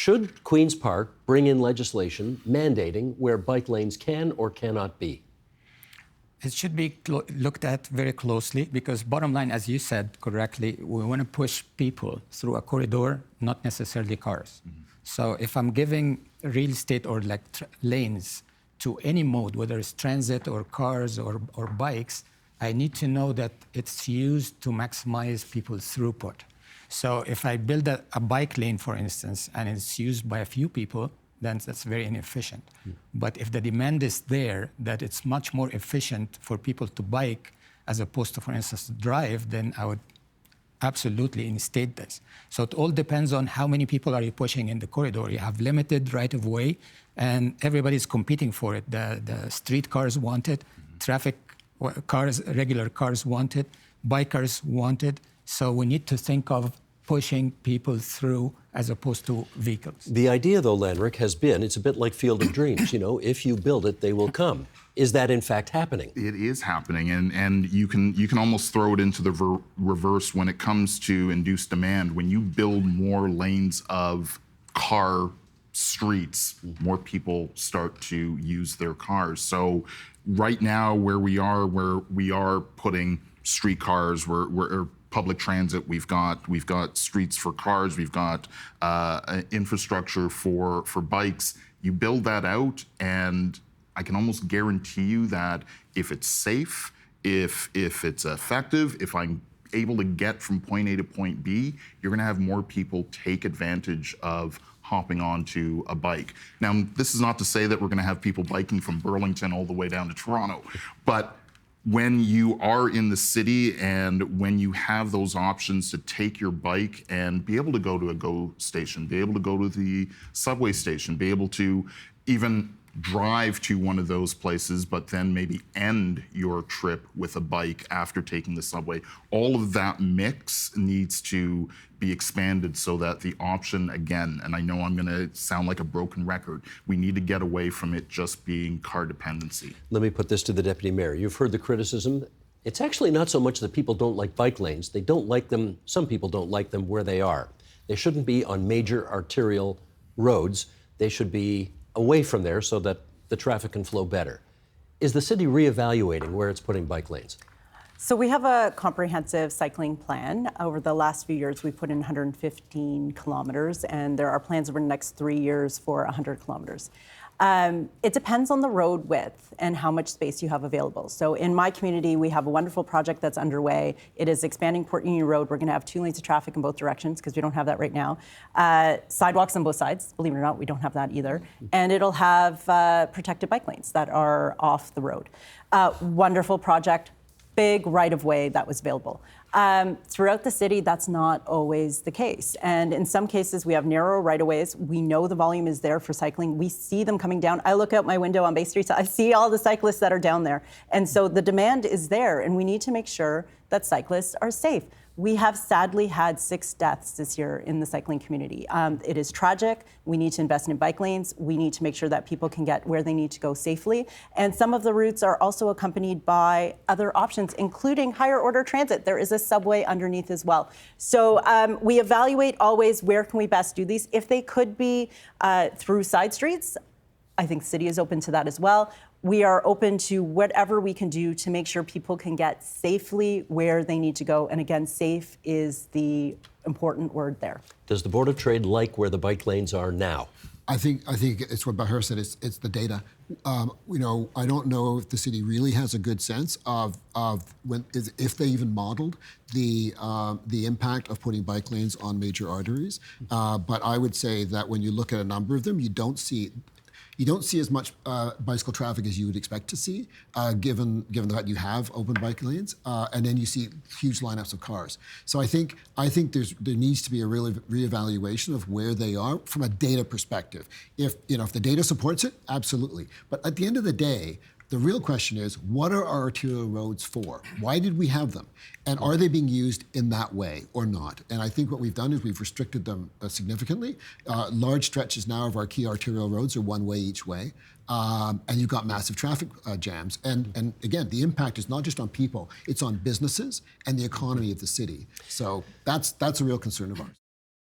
Should Queen's Park bring in legislation mandating where bike lanes can or cannot be? It should be looked at very closely because bottom line, as you said correctly, we want to push people through a corridor, not necessarily cars. Mm-hmm. So if I'm giving real estate or like lanes to any mode, whether it's transit or cars or bikes, I need to know that it's used to maximize people's throughput. So if I build a bike lane, for instance, and it's used by a few people, then that's very inefficient. But if the demand is there, that it's much more efficient for people to bike as opposed to, for instance, drive, then I would absolutely instate this. So it all depends on how many people are you pushing in the corridor. You have limited right of way, and everybody's competing for it. The street cars want it, traffic cars, regular cars want it, bikers want it. So we need to think of pushing people through as opposed to vehicles. The idea, though, Lanrick, has been, it's a bit like Field of Dreams, you know, if you build it, they will come. Is that in fact happening? It is happening, and you can almost throw it into the reverse when it comes to induced demand. When you build more lanes of car streets, more people start to use their cars. So right now where we are putting streetcars, we're public transit, we've got streets for cars, we've got infrastructure for bikes. You build that out, and I can almost guarantee you that if it's safe, if it's effective, if I'm able to get from point A to point B, you're going to have more people take advantage of hopping onto a bike. Now, this is not to say that we're going to have people biking from Burlington all the way down to Toronto, but when you are in the city and when you have those options to take your bike and be able to go to a GO station, be able to go to the subway station, be able to even drive to one of those places, but then maybe end your trip with a bike after taking the subway. All of that mix needs to be expanded so that the option, again, and I know I'm going to sound like a broken record, we need to get away from it just being car dependency. Let me put this to the Deputy Mayor. You've heard the criticism. It's actually not so much that people don't like bike lanes. They don't like them, some people don't like them where they are. They shouldn't be on major arterial roads. They should be away from there so that the traffic can flow better. Is the city reevaluating where it's putting bike lanes? So we have a comprehensive cycling plan. Over the last few years, we put in 115 kilometers, and there are plans over the next 3 years for 100 kilometers. It depends on the road width and how much space you have available. So in my community, we have a wonderful project that's underway. It is expanding Port Union Road. We're going to have 2 lanes of traffic in both directions because we don't have that right now. Sidewalks on both sides. Believe it or not, we don't have that either. And it'll have protected bike lanes that are off the road. Wonderful project. Big right-of-way that was available. Throughout the city, that's not always the case. And in some cases, we have narrow right-of-ways. We know the volume is there for cycling. We see them coming down. I look out my window on Bay Street, so I see all the cyclists that are down there. And so the demand is there, and we need to make sure that cyclists are safe. We have sadly had 6 deaths this year in the cycling community. It is tragic. We need to invest in bike lanes. We need to make sure that people can get where they need to go safely. And some of the routes are also accompanied by other options, including higher order transit. There is a subway underneath as well. So we evaluate always where can we best do these. If they could be through side streets, I think the city is open to that as well. We are open to whatever we can do to make sure people can get safely where they need to go. And again, safe is the important word there. Does the Board of Trade like where the bike lanes are now? I think it's what Bahar said. It's the data. You know, I don't know if the city really has a good sense of if they even modeled the impact of putting bike lanes on major arteries. But I would say that when you look at a number of them, you don't see as much bicycle traffic as you would expect to see, given that you have open bike lanes, and then you see huge lineups of cars. So I think there needs to be a real reevaluation of where they are from a data perspective. If the data supports it, absolutely. But at the end of the day, the real question is, what are our arterial roads for? Why did we have them? And are they being used in that way or not? And I think what we've done is we've restricted them significantly. Large stretches now of our key arterial roads are one way each way. And you've got massive traffic jams. And again, the impact is not just on people, it's on businesses and the economy of the city. So that's a real concern of ours.